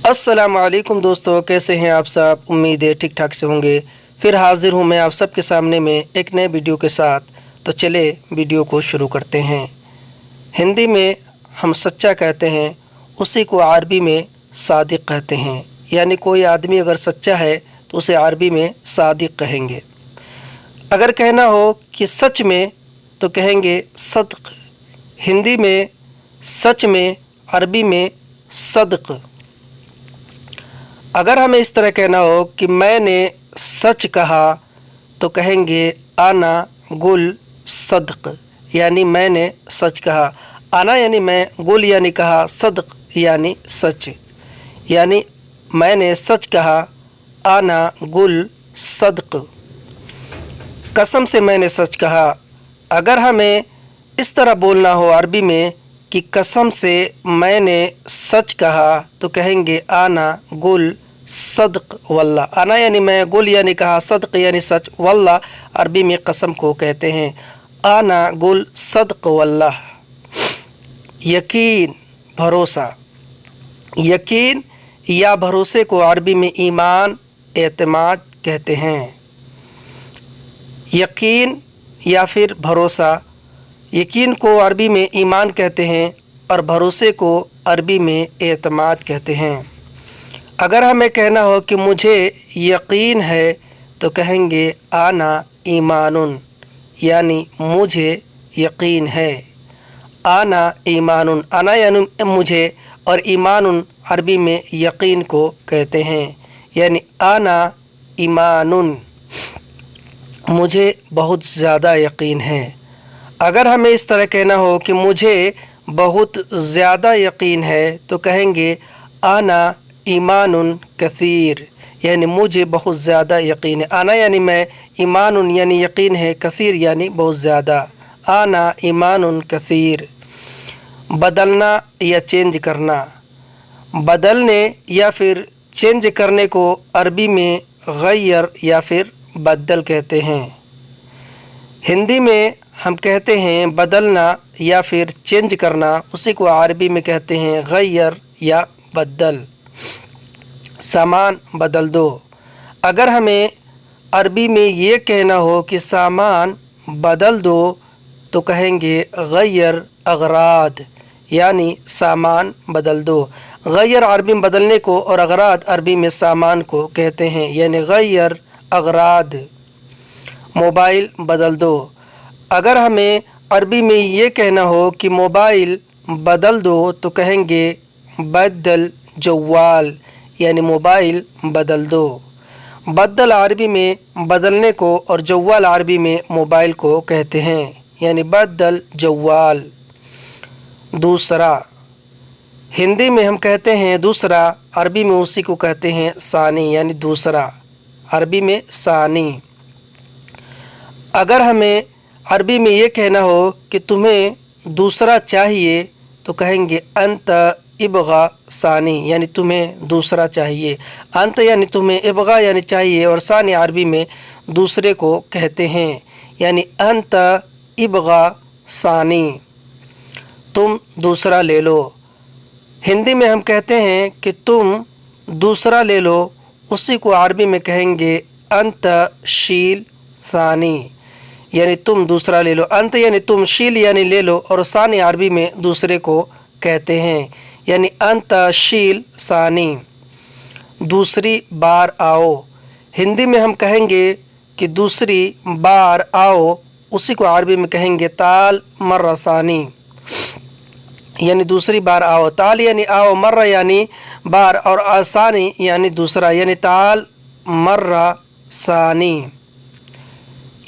अस्सलाम वालेकुम दोस्तों, कैसे हैं आप सब। उम्मीद है ठीक ठाक से होंगे। फिर हाजिर हूं मैं आप सबके सामने में एक नए वीडियो के साथ। तो चले वीडियो को शुरू करते हैं। हिंदी में हम सच्चा कहते हैं, उसी को अरबी में सादिक कहते हैं। यानी कोई आदमी अगर सच्चा है तो उसे अरबी में सादिक कहेंगे। अगर कहना हो कि सच में तो कहेंगे सदक। हिंदी में सच में, अरबी में सदक। अगर हमें इस तरह कहना हो कि मैंने सच कहा तो कहेंगे आना गुल सदक, यानी मैंने सच कहा। आना यानी मैं, गुल यानी कहा, सदक यानी सच, यानी मैंने सच कहा। आना गुल सदक, कसम से मैंने सच कहा। अगर हमें इस तरह बोलना हो अरबी में कि कसम से मैंने सच कहा तो कहेंगे आना गुल सदक वल्लाह। आना यानी मैं, गुल यानी कहा, सदक यानी सच, वल्लाह अरबी में कसम को कहते हैं। आना गुल सदक वल्लाह। यकीन, भरोसा। यकीन या भरोसे को अरबी में ईमान, एतमाद कहते हैं। यकीन या फिर भरोसा। यकीन को अरबी में ईमान कहते हैं और भरोसे को अरबी में एतमाद कहते हैं। अगर हमें कहना हो कि मुझे यकीन है तो कहेंगे आना ईमानुन, यानी मुझे यकीन है। आना ईमानुन, आना यानी मुझे, और ईमानुन अरबी में यकीन को कहते हैं। यानी आना ईमानुन, मुझे बहुत ज़्यादा यकीन है। अगर हमें इस तरह कहना हो कि मुझे बहुत ज़्यादा यकीन है तो कहेंगे आना ईमानुन कसीर, यानी मुझे बहुत ज़्यादा यकीन है। आना यानी मैं, ईमानुन यानी यकीन है, कसीर यानी बहुत ज़्यादा। आना ईमानुन कसीर। बदलना या चेंज करना। बदलने या फिर चेंज करने को अरबी में गैर या फिर बदल कहते हैं। हिंदी में हम कहते हैं बदलना या फिर चेंज करना, उसी को अरबी में कहते हैं गैर या बदल। सामान बदल दो। अगर हमें अरबी में ये कहना हो कि सामान बदल दो तो कहेंगे गैर अगराद, यानी सामान बदल दो। गैर अरबी में बदलने को और अगराद अरबी में सामान को कहते हैं, यानी गैर अगराद। मोबाइल बदल दो। अगर हमें अरबी में ये कहना हो कि मोबाइल बदल दो तो कहेंगे बदल जवाल, यानी मोबाइल बदल दो। बदल अरबी में बदलने को और जवाल अरबी में मोबाइल को कहते हैं, यानी बदल जवाल। दूसरा, हिंदी में हम कहते हैं दूसरा, अरबी में उसी को कहते हैं सानी, यानी दूसरा, अरबी में सानी। अगर हमें अरबी में ये कहना हो कि तुम्हें दूसरा चाहिए तो कहेंगे अंत इबगा सानी, यानी तुम्हें दूसरा चाहिए। अंत यानी तुम्हें, इबगा यानी चाहिए, और सानी अरबी में दूसरे को कहते हैं, यानी अंत इबगा सानी, तुम दूसरा ले लो। हिंदी में हम कहते हैं कि तुम दूसरा ले लो, उसी को अरबी में कहेंगे अंत शील सानी, यानी तुम दूसरा ले लो। अंत यानी तुम, शील यानी ले लो, और सानी अरबी में दूसरे को कहते हैं, यानी अंत शील सानी। दूसरी बार आओ। हिंदी में हम कहेंगे कि दूसरी बार आओ, उसी को अरबी में कहेंगे ताल मर्रा सानी, यानी दूसरी बार आओ। ताल यानी आओ, मर्रा यानी बार, और आसानी यानी दूसरा, यानी ताल मर्रा सानी।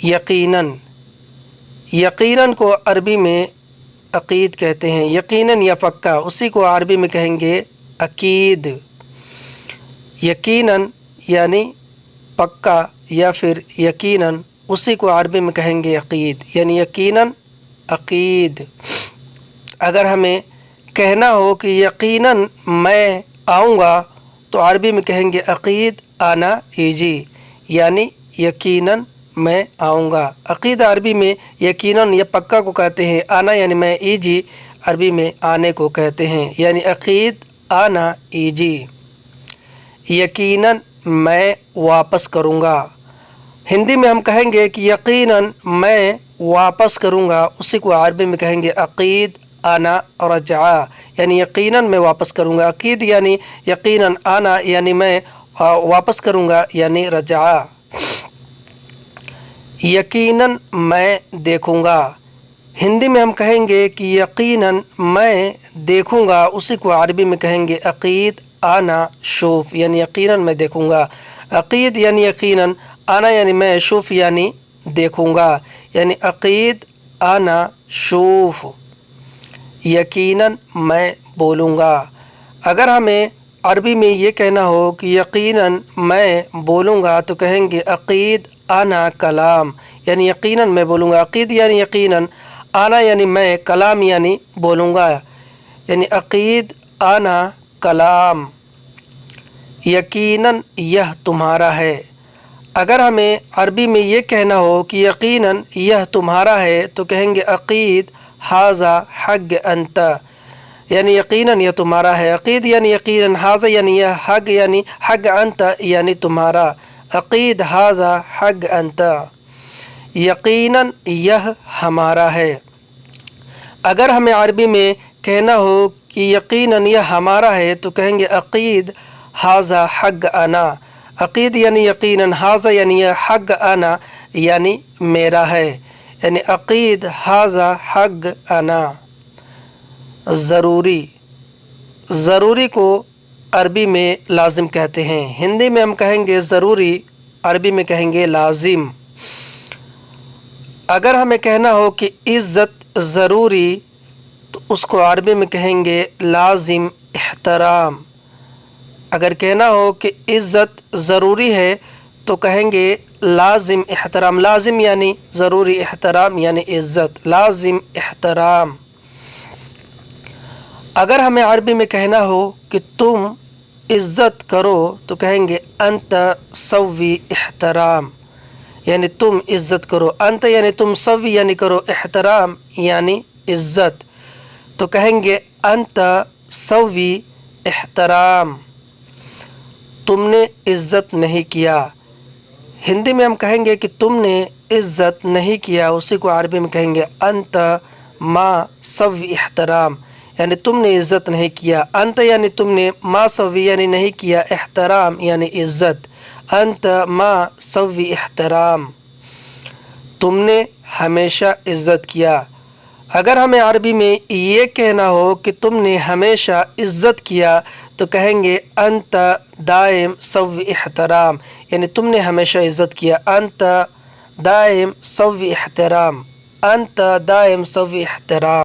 यकीनन। यकीनन को अरबी में अकीद कहते हैं। यकीनन या पक्का, उसी को अरबी में कहेंगे अकीद। यकीनन यानी पक्का या फिर यकीनन, उसी को अरबी में कहेंगे अकीद, यानी यकीनन अकीद। अगर हमें कहना हो कि यकीनन मैं आऊँगा तो अरबी में कहेंगे अकीद आना ईजी, यानी यकीनन मैं आऊँगा। अकीद अरबी में यकीनन या पक्का को कहते हैं। आना यानी मैं, ईजी अरबी में आने को कहते हैं, यानी अकीद आना ईजी। यकीनन मैं वापस करूँगा। हिंदी में हम कहेंगे कि यकीनन मैं वापस करूँगा, उसी को अरबी में कहेंगे अकीद आना रजा, यानी यकीनन मैं वापस करूँगा। अकीद यानी यकीनन, आना यानी मैं वापस करूँगा यानी रजा। यकीनन मैं देखूँगा। हिंदी में हम कहेंगे कि यकीनन मैं देखूँगा, उसी को अरबी में कहेंगे अकीद आना शूफ, यानी यकीनन मैं देखूँगा। अकीद यानी यकीनन, आना यानी मैं, शूफ यानी देखूँगा, यानी अकीद आना शूफ, यकीनन मैं बोलूँगा। अगर हमें अरबी में ये कहना हो कि यकीनन मैं बोलूँगा तो कहेंगे अकीद आना कलाम, यानी यकीनन मैं बोलूँगा। अकीद यानी यकीनन, आना यानी मैं, कलाम यानी बोलूँगा, यानी अकीद आना कलाम। यकीनन यह तुम्हारा है। अगर हमें अरबी में ये कहना हो कि यकीनन यह तुम्हारा है तो कहेंगे अकीद हाजा हग अंत, यानी यकीनन यह तुम्हारा है। अकीद यानी यकीनन, हाजा यानी यह, हग यानी हग अंत यानी तुम्हारा। अकीद हाजा हग अंत, यकीनन यह हमारा है। अगर हमें अरबी में कहना हो कि यकीनन यह हमारा है तो कहेंगे अकीद हाजा हग अना। अकीद यानी यकीनन, हाजा यानी यह, हग अना यानी मेरा है, यानी अकीद हाजा हग अना। ज़रूरी, ज़रूरी को अरबी में लाजिम कहते हैं। हिंदी में हम कहेंगे ज़रूरी, अरबी में कहेंगे लाजिम। अगर हमें कहना हो कि इज़्ज़त ज़रूरी तो उसको अरबी में कहेंगे लाजिम एहतराम। अगर कहना हो कि इज़्ज़त ज़रूरी है तो कहेंगे लाजिम एहतराम। लाजिम यानी ज़रूरी, एहतराम यानी इज़्ज़त, लाजिम एहतराम। अगर हमें अरबी में कहना हो कि तुम इज़्ज़त करो तो कहेंगे अंत सव्वी एहतराम, यानी तुम इज़्ज़त करो। अंत यानी तुम, सव्वी यानी करो, एहतराम यानी इज़्ज़त, तो कहेंगे अंत सव्वी एहतराम। तुमने इज़्ज़त नहीं किया। हिंदी में हम कहेंगे कि तुमने इज़्ज़त नहीं किया, उसी को अरबी में कहेंगे अंत मा सव्वी एहतराम, यानी तुमने इज़्ज़त नहीं किया। अंत यानी तुमने, मा सव्वी यानी नहीं किया, एहतराम यानी इज़्ज़त, अंत मा सव्वी एहतराम। तुमने हमेशा इज़्ज़त किया। अगर हमें अरबी में ये कहना हो कि तुमने हमेशा इज़्ज़त किया तो कहेंगे अंत दाइम सव्वी एहतराम, यानी तुमने हमेशा इज़्ज़त किया। अंत दाइम सव्वी एहतराम, अंत दाइम सव्वी एहतराम।